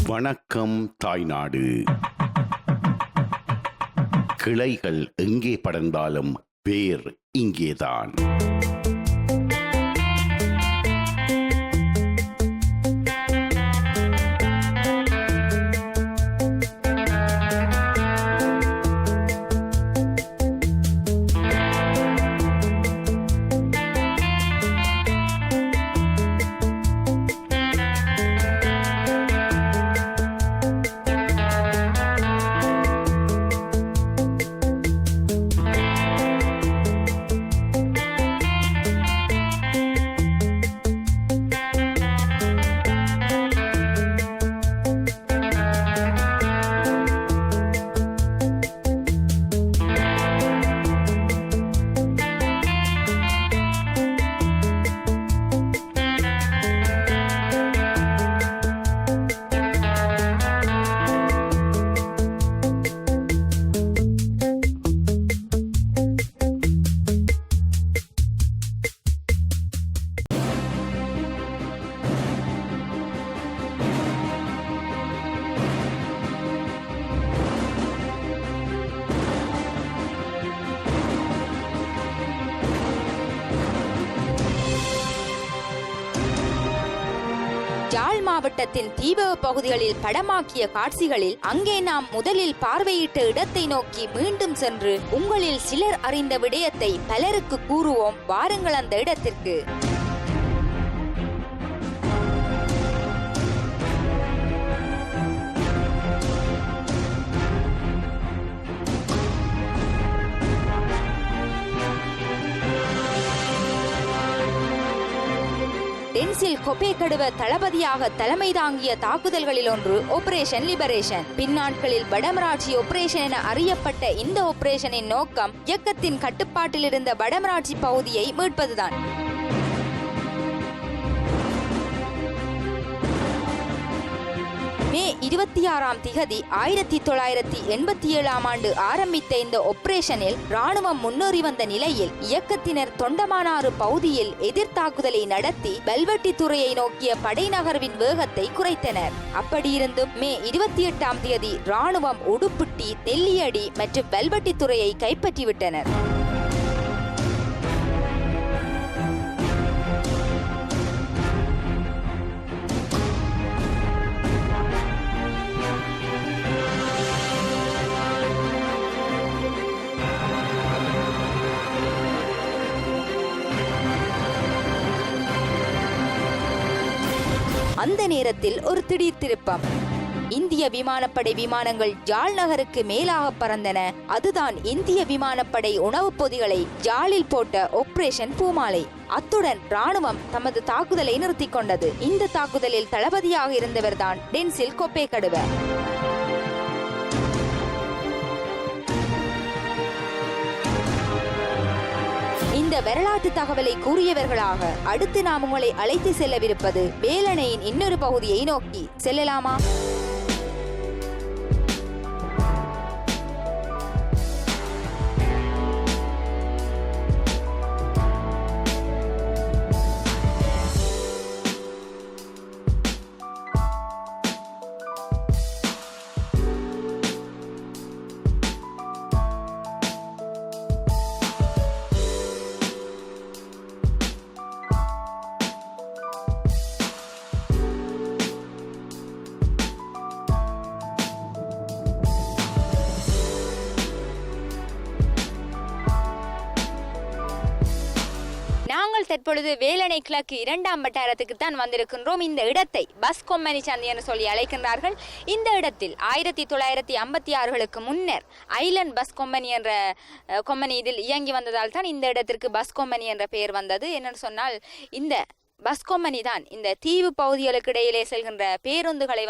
வணக்கம் தாய்நாடு. கிளைகள் எங்கே படர்ந்தாலும் வேர் இங்கேதான். யாழ் மாவட்டத்தின் தீபக பகுதிகளில் படமாக்கிய காட்சிகளில் அங்கே நாம் முதலில் பார்வையிட்ட இடத்தை நோக்கி மீண்டும் சென்று உங்களில் சிலர் அறிந்த விடயத்தை பலருக்கு கூறுவோம். வாருங்கள் அந்த இடத்திற்கு. டென்சில் கொபேகடுவ தளபதியாக தலைமை தாங்கிய தாக்குதல்களில் ஒன்று ஆபரேஷன் லிபரேஷன். பின்னாட்களில் வடமராட்சி ஆபரேஷன் என அறியப்பட்ட இந்த ஆபரேஷனின் நோக்கம் இயக்கத்தின் கட்டுப்பாட்டில் இருந்த வடமராட்சி பகுதியை மீட்பதுதான். மே 26 1987 ஆரம்பித்த இந்த ஆபரேஷனில் ராணுவம் முன்னேறி வந்த நிலையில் இயக்கத்தினர் தொண்டமானாறு பகுதியில் எதிர்த்தாக்குதலை நடத்தி பல்வெட்டித்துறையை நோக்கிய படை நகர்வின் வேகத்தை குறைத்தனர். அப்படியிருந்தும் மே 28 ராணுவம் உடுப்புட்டி, நெல்லியடி மற்றும் பல்வெட்டித்துறையை கைப்பற்றிவிட்டனர். அந்த நேரத்தில் ஒரு திடீர் திருப்பம். இந்திய விமானப்படை விமானங்கள் யாழ் நகருக்கு மேலாக பறந்தன. அதுதான் இந்திய விமானப்படை உணவுப் பொதிகளை யாழில் போட்ட ஆபரேஷன் பூமாலை. அத்துடன் ராணுவம் தமது தாக்குதலை நிறுத்திக் கொண்டது. இந்த தாக்குதலில் தளபதியாக இருந்தவர்தான் டென்சில் கொபேகடுவ. இந்த வரலாற்று தகவலை கூறியவர்களாக அடுத்து நாம் உங்களை அழைத்து செல்லவிருப்பது வேலணையின் இன்னொரு பகுதியை நோக்கி. செல்லலாமா? தற்பொழுது வேலணை கிழக்கு 2ஆம் வட்டாரத்துக்கு தான் வந்திருக்கின்றோம். இந்த இடத்தை பஸ் கொம்மனி சந்தை என்று சொல்லி அழைக்கின்றார்கள். இந்த இடத்தில் 1956களுக்கு முன்னர் ஐலண்ட் பஸ் கொம்மனி என்ற கொம்மனி இதில் இயங்கி வந்ததால் தான் இந்த இடத்திற்கு பஸ் கொம்மனி என்ற பெயர் வந்தது. என்னென்னு சொன்னால் இந்த பஸ் கொம்மனி தான் இந்த தீவு பகுதிகளுக்கு இடையிலே செல்கின்ற பேருந்துகளை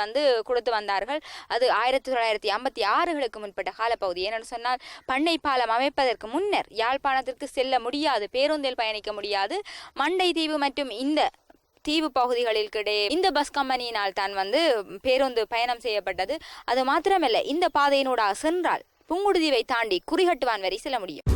கொடுத்து வந்தார்கள். அது 1956களுக்கு முன்பட்ட காலப்பகுதி. என்னென்னு சொன்னால் பண்ணை பாலம் அமைப்பதற்கு முன்னர் யாழ்ப்பாணத்திற்கு செல்ல முடியாது, பேருந்தில் பயணிக்க முடியாது. மண்டை தீவு மற்றும் இந்த தீவு பகுதிகளிற்கிடையே இந்த பஸ் கம்பெனியினால் தான் வந்து பேருந்து பயணம் செய்யப்பட்டது. அது மாத்திரமல்ல, இந்த பாதையினூடாக சென்றால் புங்குடுதீவை தாண்டி குறிகட்டுவான் வரை செல்ல முடியும்.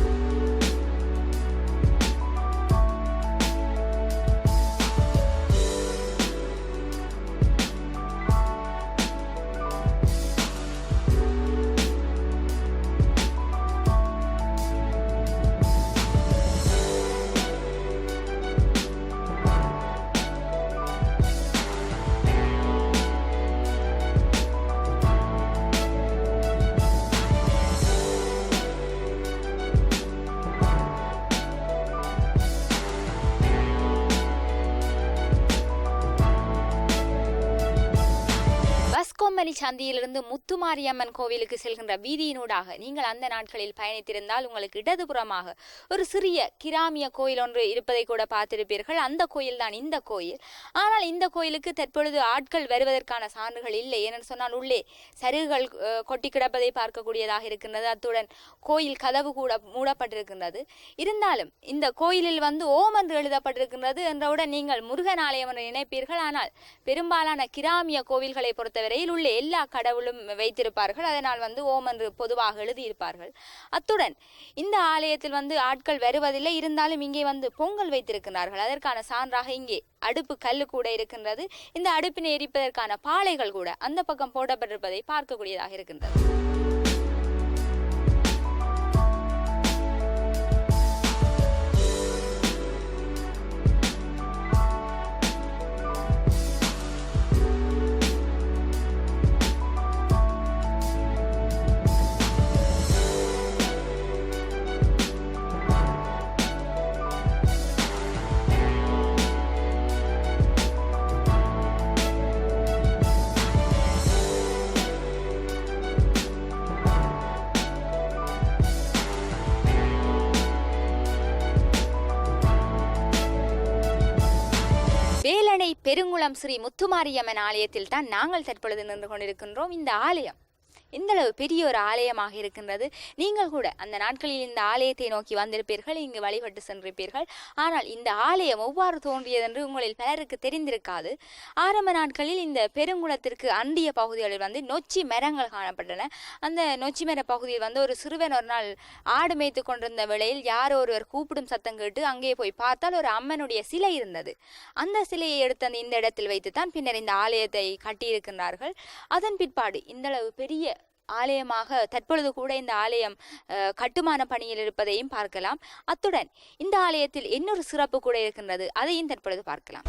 கொம்மணி சந்தியிலிருந்து முத்துமாரியம்மன் கோவிலுக்கு செல்கின்ற வீதியினூடாக நீங்கள் அந்த நாட்களில் பயணித்திருந்தால் உங்களுக்கு இடதுபுறமாக ஒரு சிறிய கிராமிய கோயில் ஒன்று இருப்பதை கூட பார்த்திருப்பீர்கள். அந்த கோயில் தான் இந்த கோயில். ஆனால் இந்த கோயிலுக்கு தற்பொழுது ஆட்கள் வருவதற்கான சான்றுகள் இல்லை. ஏனென்று சொன்னால் உள்ளே சருகுகள் கொட்டி கிடப்பதை பார்க்கக்கூடியதாக இருக்கின்றது. அத்துடன் கோயில் கதவு கூட மூடப்பட்டிருக்கின்றது. இருந்தாலும் இந்த கோயிலில் வந்து ஓம் என்று எழுதப்பட்டிருக்கின்றது என்றவுடன் நீங்கள் முருகன் ஆலயம் என்று நினைப்பீர்கள். ஆனால் பெரும்பாலான கிராமிய கோவில்களை பொறுத்தவரையில் உள்ளே எல்லா கடவுளும் வைத்திருப்பார்கள். அதனால் வந்து ஓம் என்று பொதுவாக எழுதியிருப்பார்கள். அத்துடன் இந்த ஆலயத்தில் வந்து ஆட்கள் வருவதில்லை. இருந்தாலும் இங்கே வந்து பொங்கல் வைத்திருக்கிறார்கள். அதற்கான சான்றாக இங்கே அடுப்பு கல்லு கூட இருக்கின்றது. இந்த அடுப்பினை எரிப்பதற்கான பாளைகள் கூட அந்த பக்கம் போடப்பட்டிருப்பதை பார்க்கக்கூடியதாக இருக்கின்றது. வேலணை பெருங்குளம் ஸ்ரீ முத்துமாரியம்மன் ஆலயத்தில் தான் நாங்கள் தற்பொழுது நின்று கொண்டிருக்கின்றோம். இந்த ஆலயம் இந்தளவு பெரிய ஒரு ஆலயமாக இருக்கின்றது. நீங்கள் கூட அந்த நாட்களில் இந்த ஆலயத்தை நோக்கி வந்திருப்பீர்கள், இங்கு வழிபட்டு சென்றிருப்பீர்கள். ஆனால் இந்த ஆலயம் எவ்வாறு தோன்றியதென்று உங்களில் பலருக்கு தெரிந்திருக்காது. ஆரம்ப நாட்களில் இந்த பெருங்குளத்திற்கு அண்டிய பகுதிகளில் வந்து நொச்சி மரங்கள் காணப்பட்டன. அந்த நொச்சி மர பகுதியில் வந்து ஒரு சிறுவன் ஒரு நாள் ஆடு மேய்த்து கொண்டிருந்த வேளையில் யாரோ ஒருவர் கூப்பிடும் சத்தம் கேட்டு அங்கே போய் பார்த்தால் ஒரு அம்மனுடைய சிலை இருந்தது. அந்த சிலையை எடுத்து இந்த இடத்தில் வைத்துத்தான் பின்னர் இந்த ஆலயத்தை கட்டியிருக்கின்றார்கள். அதன் பிற்பாடு இந்தளவு பெரிய ஆலயமாக தற்பொழுது கூட இந்த ஆலயம் கட்டுமான பணியில் இருப்பதையும் பார்க்கலாம். அத்துடன் இந்த ஆலயத்தில் இன்னொரு சிறப்பு கூட இருக்கின்றது. அதையும் தற்பொழுது பார்க்கலாம்.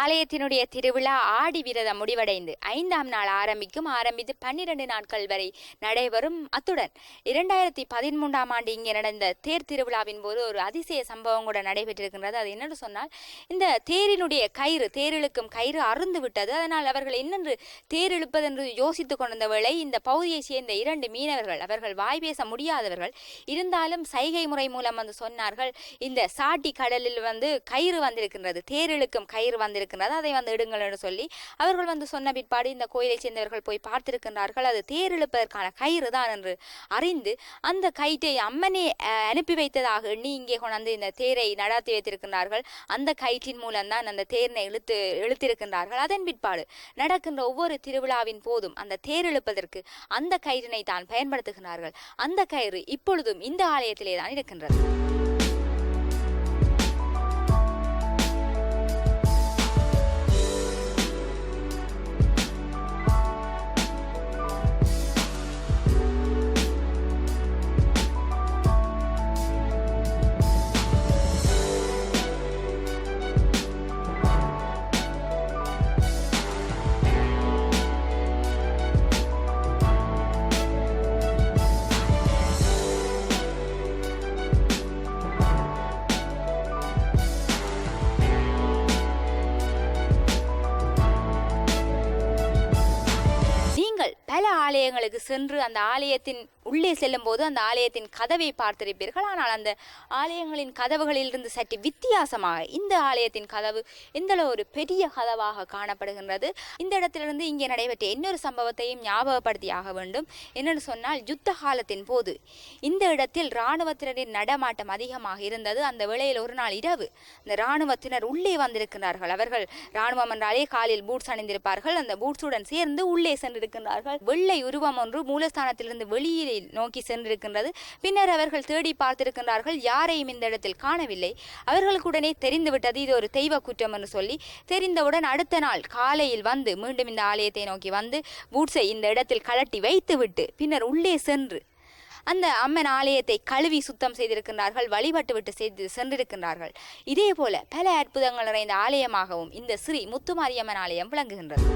ஆலயத்தினுடைய திருவிழா ஆடி விரதம் முடிவடைந்து 5ஆம் நாள் ஆரம்பித்து 12 நாட்கள் வரை நடைபெறும். அத்துடன் 2013ஆம் ஆண்டு இங்கே நடந்த தேர் திருவிழாவின் போது ஒரு அதிசய சம்பவம் கூட நடைபெற்றிருக்கின்றது. அது என்னென்னு சொன்னால், இந்த தேரினுடைய கயிறு, தேரிழுக்கும் கயிறு அறுந்து விட்டது. அதனால் அவர்கள் என்னென்று தேர் இழுப்பது என்று யோசித்துக் கொண்டிருந்த வேளை இந்த பகுதியை சேர்ந்த 2 மீனவர்கள், அவர்கள் வாய் பேச முடியாதவர்கள், இருந்தாலும் சைகை முறை மூலம் வந்து சொன்னார்கள், இந்த சாட்டி கடலில் வந்து கயிறு வந்திருக்கின்றது, தேர் இழுக்கும் கயிறு வந்திருக்கின்றது, அதை வந்து எடுங்கள் என்று சொல்லி அவர்கள் வந்து சொன்ன பிற்பாடு இந்த கோயிலை சேர்ந்தவர்கள் போய் பார்த்திருக்கின்றார்கள். அது தேர் இழுப்பதற்கான கயிறு தான் என்று அறிந்து அந்த கயிற்றை அம்மனே அனுப்பி வைத்ததாக எண்ணி இங்கே கொண்டு இந்த தேரை நடாத்தி வைத்திருக்கின்றார்கள். அந்த கயிற்றின் மூலம்தான் அந்த தேரினை இழுத்திருக்கின்றார்கள். அதன் பிற்பாடு நடக்கின்ற ஒவ்வொரு திருவிழாவின் போதும் அந்த தேர் இழுப்பதற்கு அந்த கயிற்றினை தான் பயன்படுத்துகிறார்கள். அந்த கயிறு இப்பொழுதும் இந்த ஆலயத்திலே தான் இருக்கின்றது. ஆலயங்களுக்கு சென்று அந்த ஆலயத்தின் உள்ளே செல்லும் போது அந்த ஆலயத்தின் கதவை பார்த்திருப்பீர்கள். ஆனால் அந்த ஆலயங்களின் கதவுகளிலிருந்து சற்று வித்தியாசமாக இந்த ஆலயத்தின் கதவு இந்த ஒரு பெரிய கதவாக காணப்படுகின்றது. இந்த இடத்திலிருந்து இங்கே நடைபெற்ற இன்னொரு சம்பவத்தையும் ஞாபகப்படுத்தியாக வேண்டும். என்னென்னு சொன்னால், யுத்த காலத்தின் போது இந்த இடத்தில் இராணுவத்தினரின் நடமாட்டம் அதிகமாக இருந்தது. அந்த வேளையில் ஒரு நாள் இரவு இந்த இராணுவத்தினர் உள்ளே வந்திருக்கிறார்கள். அவர்கள் இராணுவம் என்றாலே காலில் பூட்ஸ் அணிந்திருப்பார்கள். அந்த பூட்ஸுடன் சேர்ந்து உள்ளே சென்றிருக்கிறார்கள். வெள்ளை உருவம் ஒன்று மூலஸ்தானத்திலிருந்து வெளியே நோக்கி சென்றிருக்கின்றது. பின்னர் அவர்கள் தேடி பார்த்திருக்கின்றார்கள். யாரையும் இந்த இடத்தில் காணவில்லை. அவர்களுக்கு உடனே தெரிந்துவிட்டது இது ஒரு தெய்வ குற்றம் என்று சொல்லி, தெரிந்தவுடன் அடுத்த நாள் காலையில் வந்து மீண்டும் இந்த ஆலயத்தை நோக்கி வந்து பூட்ஸை இந்த இடத்தில் கலட்டி வைத்துவிட்டு பின்னர் உள்ளே சென்று அந்த அம்மன் ஆலயத்தை கழுவி சுத்தம் செய்திருக்கின்றார்கள். வழிபட்டு விட்டு சென்றிருக்கின்றார்கள். இதே போல பல அற்புதங்கள் நிறைந்த ஆலயமாகவும் இந்த ஸ்ரீ முத்துமாரியம்மன் ஆலயம் விளங்குகின்றது.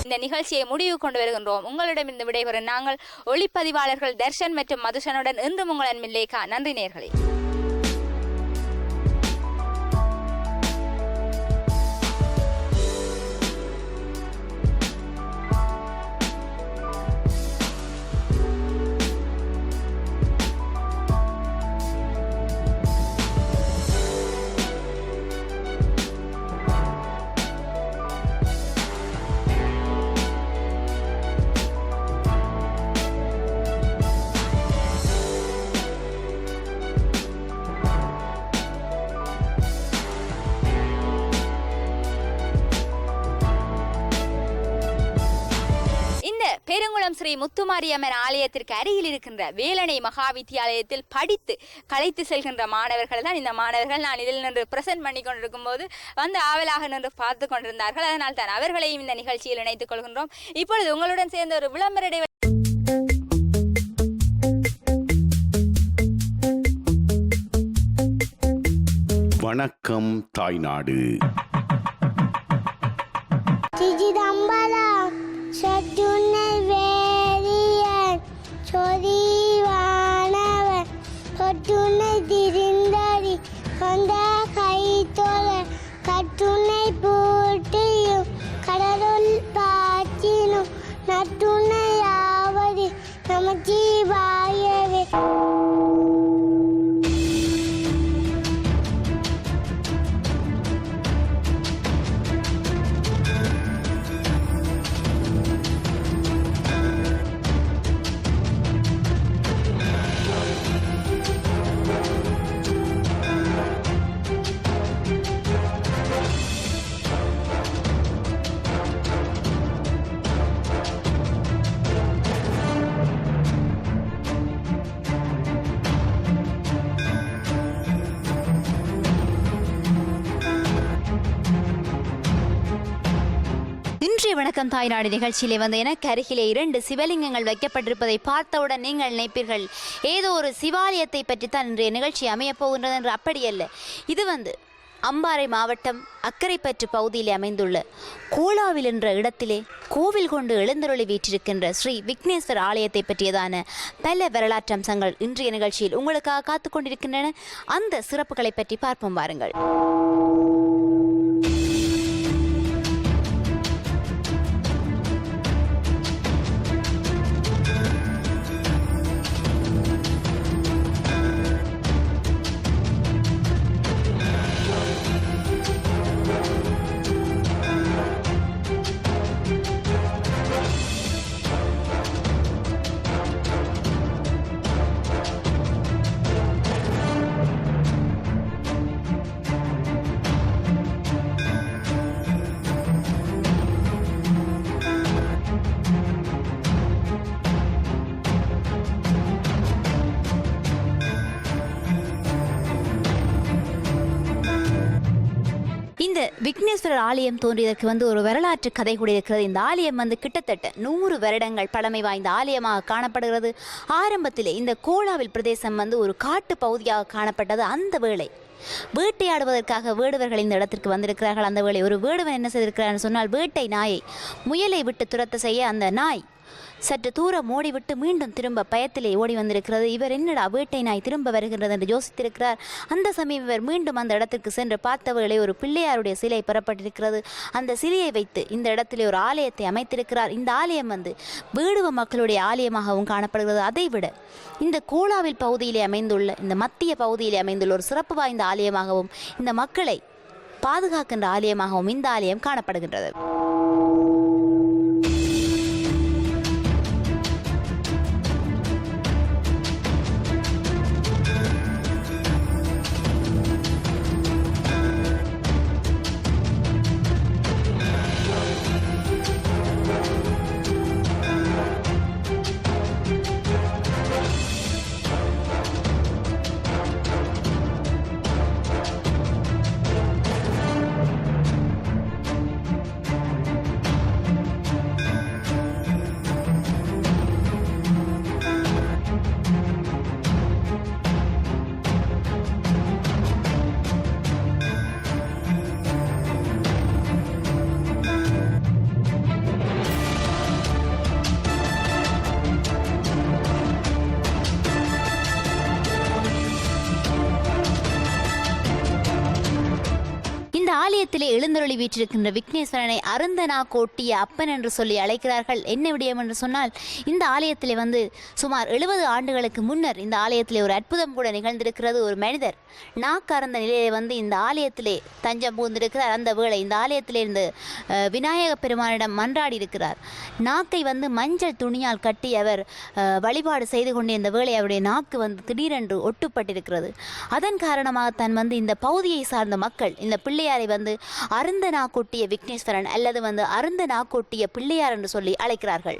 இந்த நிகழ்ச்சியை முடிவு கொண்டு வருகின்றோம். உங்களிடம் இந்த விடைபெறும் நாங்கள் ஒளிப்பதிவாளர்கள் தர்ஷன் மற்றும் மதுஷனுடன் இன்றும் உங்கள் அன்பின் லேகா. நன்றி நேயர்களே. பெருங்குளம் ஸ்ரீ முத்துமாரியம்மன் ஆலயத்திற்கு அருகில் இருக்கின்ற வேலணை மகா வித்தியாலயத்தில் படித்து கலைத்து செல்கின்ற மாணவர்கள் தான் இந்த மாணவர்கள். நான் இதில் நின்று பிரசன்ட் பண்ணி கொண்டிருக்கும் போது வந்து ஆவலாக நின்று பார்த்து கொண்டிருந்தார்கள். அதனால் தான் அவர்களையும் இந்த நிகழ்ச்சியில் இணைத்துக் கொள்கின்றோம். இப்பொழுது உங்களுடன் சேர்ந்த ஒரு விளம்பர இடைவெளி. வணக்கம் தாய்நாடு. சத்துணை வேரியன் சொறிவானவன் தொட்டுணை திரிந்தடி வந்த கைத்தோல கட்டுணை பூட்டியும் கடலுள் பாச்சினும் நட்டுணையாவது நமச்சிவாயவே. வணக்கம் தாய்நாடு நிகழ்ச்சியிலே வந்து எனக்கு அருகிலே 2 சிவலிங்கங்கள் வைக்கப்பட்டிருப்பதை பார்த்தவுடன் நீங்கள் நினைப்பீர்கள் ஏதோ ஒரு சிவாலயத்தை பற்றித்தான் இன்றைய நிகழ்ச்சி அமையப் போகின்றது என்று. அப்படியல்ல. இது வந்து அம்பாறை மாவட்டம் அக்கரைப்பற்று பகுதியிலே அமைந்துள்ள கோலாவில் என்ற இடத்திலே கோவில் கொண்டு எழுந்தருளி வீற்றிருக்கின்ற ஸ்ரீ விக்னேஸ்வர் ஆலயத்தை பற்றியதான பல வரலாற்று அம்சங்கள் இன்றைய நிகழ்ச்சியில் உங்களுக்காக காத்து கொண்டிருக்கின்றன. அந்த சிறப்புகளை பற்றி பார்ப்போம் வாருங்கள். இந்த விக்னேஸ்வரர் ஆலயம் தோன்றியதற்கு வந்து ஒரு வரலாற்று கதை கூட இருக்கிறது. இந்த ஆலயம் வந்து கிட்டத்தட்ட 100 வருடங்கள் பழமை வாய்ந்த ஆலயமாக காணப்படுகிறது. ஆரம்பத்திலே இந்த கோலாவில் பிரதேசம் வந்து ஒரு காட்டு பகுதியாக காணப்பட்டது. அந்த வேளை வேட்டையாடுவதற்காக வேடுவர்கள் இந்த இடத்திற்கு வந்திருக்கிறார்கள். அந்த வேளை ஒரு வேடுவன் என்ன செய்திருக்கிறார் சொன்னால், வேட்டை நாயை முயலை விட்டு துரத்த செய்ய அந்த நாய் சற்று தூரம் ஓடிவிட்டு மீண்டும் திரும்ப பயத்திலே ஓடி வந்திருக்கிறது. இவர் என்னடா வேட்டை நாய் திரும்ப வருகின்றது என்று யோசித்திருக்கிறார். அந்த சமயம் இவர் மீண்டும் அந்த இடத்திற்கு சென்று பார்த்தவர்களை ஒரு பிள்ளையாருடைய சிலை பெறப்பட்டிருக்கிறது. அந்த சிலையை வைத்து இந்த இடத்திலே ஒரு ஆலயத்தை அமைத்திருக்கிறார். இந்த ஆலயம் வந்து வேடுவ மக்களுடைய ஆலயமாகவும் காணப்படுகிறது. அதைவிட இந்த கோலாவில் பகுதியிலே அமைந்துள்ள இந்த மத்திய பகுதியிலே அமைந்துள்ள ஒரு சிறப்பு வாய்ந்த ஆலயமாகவும் இந்த மக்களை பாதுகாக்கின்ற ஆலயமாகவும் இந்த ஆலயம் காணப்படுகின்றது. ஆலயத்திலே எழுந்தருளி வீற்றிருக்கின்ற விக்னேஸ்வரனை அருந்தனா கோட்டிய அப்பன் என்று சொல்லி அழைக்கிறார்கள். என்ன விடயம் என்று சொன்னால், இந்த ஆலயத்திலே வந்து சுமார் 70 ஆண்டுகளுக்கு முன்னர் இந்த ஆலயத்திலே ஒரு அற்புதம் கூட நிகழ்ந்திருக்கிறது. ஒரு மனிதர் நாக்கார்ந்த நிலையிலே வந்து இந்த ஆலயத்திலே தஞ்சம் புகுந்திருக்கிறார். அந்த வேளை இந்த ஆலயத்திலே இருந்து விநாயக பெருமானிடம் மன்றாடி இருக்கிறார். நாக்கை வந்து மஞ்சள் துணியால் கட்டி அவர் வழிபாடு செய்து கொண்டிருந்த வேளை அவருடைய நாக்கு வந்து திடீரென்று ஒட்டுப்பட்டிருக்கிறது. அதன் காரணமாக தான் வந்து இந்த பகுதியை சார்ந்த மக்கள் இந்த பிள்ளையாரை வந்து அருந்தனா கொட்டிய விக்னேஸ்வரன் அல்லது வந்து அருந்தனா கொட்டிய பிள்ளையார் என்று சொல்லி அழைக்கிறார்கள்.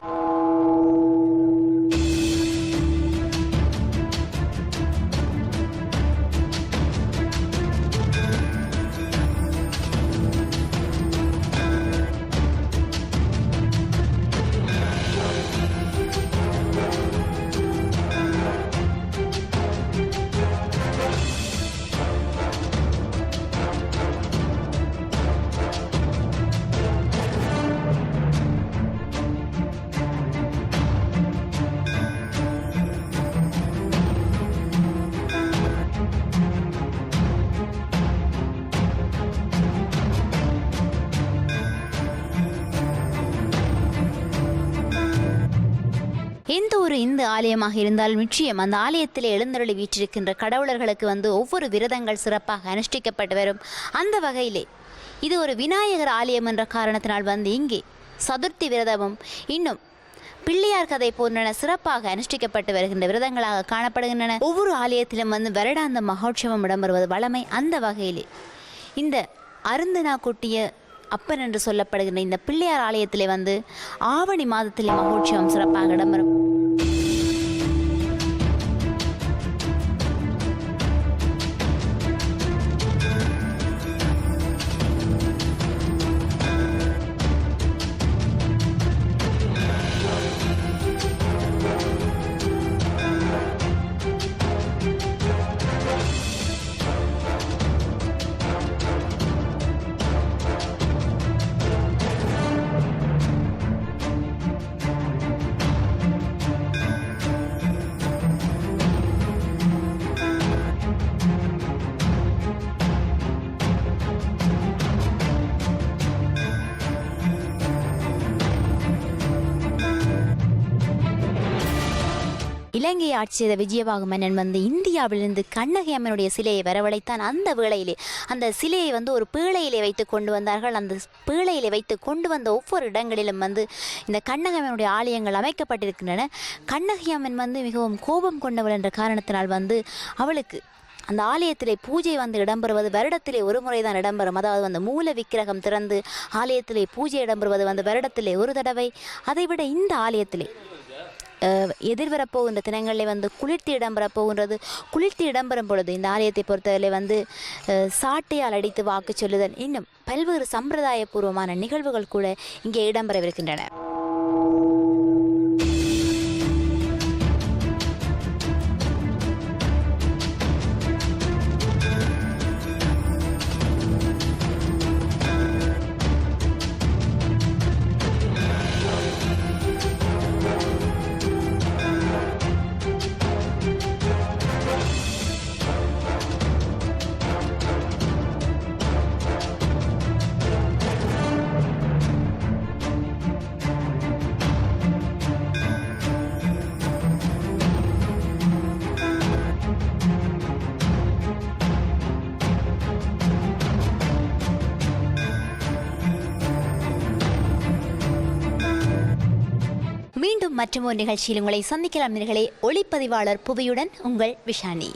எந்த ஒரு இந்து ஆலயமாக இருந்தாலும் நிச்சயம் அந்த ஆலயத்திலே எழுந்தருளி வீற்றிருக்கின்ற கடவுளர்களுக்கு வந்து ஒவ்வொரு விரதங்கள் சிறப்பாக அனுஷ்டிக்கப்பட்டு வரும். அந்த வகையிலே இது ஒரு விநாயகர் ஆலயம் என்ற காரணத்தினால் வந்து இங்கே சதுர்த்தி விரதமும் இன்னும் பிள்ளையார் கதை போன்றன சிறப்பாக அனுஷ்டிக்கப்பட்டு வருகின்ற விரதங்களாக காணப்படுகின்றன. ஒவ்வொரு ஆலயத்திலும் வந்து வருடாந்த மகோற்சவம் இடம்பெறுவது வழமை. அந்த வகையிலே இந்த அருந்தனா கொட்டிய அப்பன் என்று சொல்லப்படுகின்ற இந்த பிள்ளையார் ஆலயத்திலே வந்து ஆவணி மாதத்திலே மகோற்சவம் சிறப்பாக இடம்பெறும். இலங்கையை ஆட்சி செய்த விஜயபாகு மன்னன் வந்து இந்தியாவிலிருந்து கண்ணகி அம்மனுடைய சிலையை வரவழைத்தான். அந்த வேளையிலே அந்த சிலையை வந்து ஒரு பீழையிலே வைத்து கொண்டு வந்தார்கள். அந்த பீழையிலே வைத்து கொண்டு வந்த ஒவ்வொரு இடங்களிலும் வந்து இந்த கண்ணகி அம்மனுடைய ஆலயங்கள் அமைக்கப்பட்டிருக்கின்றன. கண்ணகி அம்மன் வந்து மிகவும் கோபம் கொண்டவள் என்ற காரணத்தினால் வந்து அவளுக்கு அந்த ஆலயத்திலே பூஜை வந்து இடம்பெறுவது வருடத்திலே ஒரு முறை தான் இடம்பெறும். அதாவது வந்து மூல விக்கிரகம் திறந்து ஆலயத்திலே பூஜை இடம்பெறுவது வந்து வருடத்திலே ஒரு தடவை. அதைவிட இந்த ஆலயத்திலே எதிர்வரப்போகின்ற தினங்களில் வந்து குளிர்த்தி இடம்பெறப் போகின்றது. குளிர்த்தி இடம்பெறும் பொழுது இந்த ஆலயத்தை பொறுத்தவரை வந்து சாட்டையால் அடித்து வாக்கு சொல்லுதல் இன்னும் பல்வேறு சம்பிரதாயபூர்வமான நிகழ்வுகள் கூட இங்கே இடம்பெறவிருக்கின்றன. மீண்டும் மற்றொரு நிகழ்ச்சியில் உங்களை சந்திக்கலாம் நேயர்களே. ஒளிப்பதிவாளர் புவியுடன் உங்கள் விஷானி.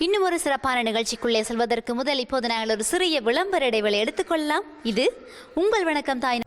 இன்னும் ஒரு சிறப்பான நிகழ்ச்சிக்குள்ளே செல்வதற்கு முதல் இப்போது நாங்கள் ஒரு சிறிய விளம்பர இடைவெளி எடுத்துக்கொள்ளலாம். இது உங்கள் வணக்கம் தாய்.